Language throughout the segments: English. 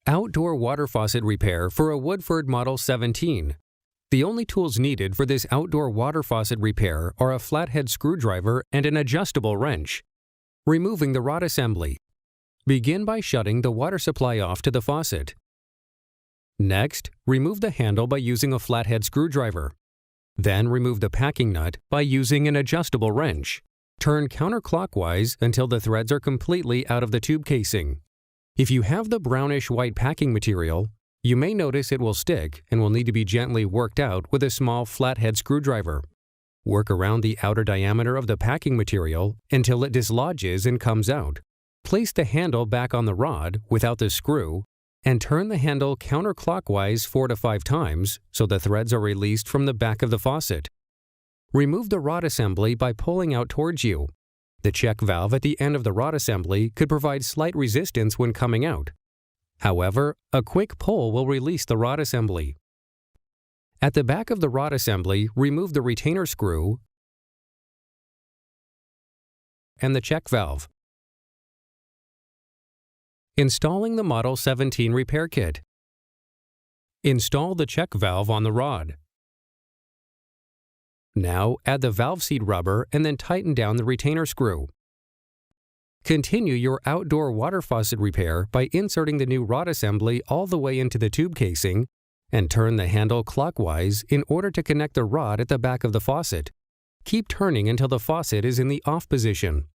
Outdoor water faucet repair for a Woodford Model 17. The only tools needed for this outdoor water faucet repair are a flathead screwdriver and an adjustable wrench. Removing the rod assembly. Begin by shutting the water supply off to the faucet. Next, remove the handle by using a flathead screwdriver. Then remove the packing nut by using an adjustable wrench. Turn counterclockwise until the threads are completely out of the tube casing. If you have the brownish-white packing material, you may notice it will stick and will need to be gently worked out with a small flathead screwdriver. Work around the outer diameter of the packing material until it dislodges and comes out. Place the handle back on the rod without the screw and turn the handle counterclockwise 4 to 5 times so the threads are released from the back of the faucet. Remove the rod assembly by pulling out towards you. The check valve at the end of the rod assembly could provide slight resistance when coming out. However, a quick pull will release the rod assembly. At the back of the rod assembly, remove the retainer screw and the check valve. Installing the Model 17 repair kit. Install the check valve on the rod. Now, add the valve seat rubber and then tighten down the retainer screw. Continue your outdoor water faucet repair by inserting the new rod assembly all the way into the tube casing and turn the handle clockwise in order to connect the rod at the back of the faucet. Keep turning until the faucet is in the off position.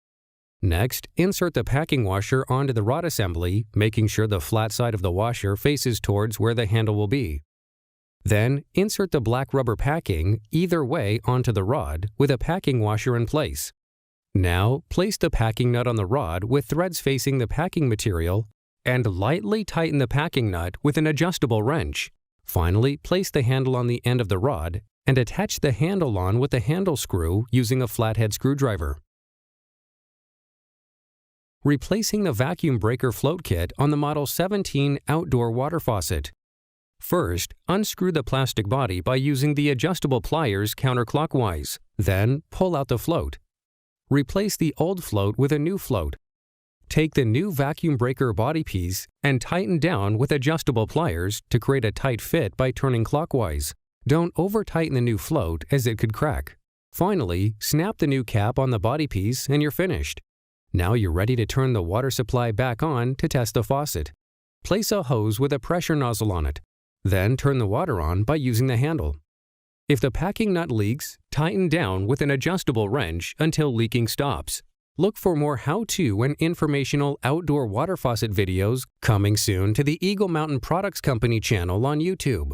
Next, insert the packing washer onto the rod assembly, making sure the flat side of the washer faces towards where the handle will be. Then, insert the black rubber packing either way onto the rod with a packing washer in place. Now, place the packing nut on the rod with threads facing the packing material and lightly tighten the packing nut with an adjustable wrench. Finally, place the handle on the end of the rod and attach the handle on with the handle screw using a flathead screwdriver. Replacing the vacuum breaker float kit on the Model 17 outdoor water faucet. First, unscrew the plastic body by using the adjustable pliers counterclockwise. Then, pull out the float. Replace the old float with a new float. Take the new vacuum breaker body piece and tighten down with adjustable pliers to create a tight fit by turning clockwise. Don't over-tighten the new float as it could crack. Finally, snap the new cap on the body piece and you're finished. Now you're ready to turn the water supply back on to test the faucet. Place a hose with a pressure nozzle on it. Then turn the water on by using the handle. If the packing nut leaks, tighten down with an adjustable wrench until leaking stops. Look for more how-to and informational outdoor water faucet videos coming soon to the Eagle Mountain Products Company channel on YouTube.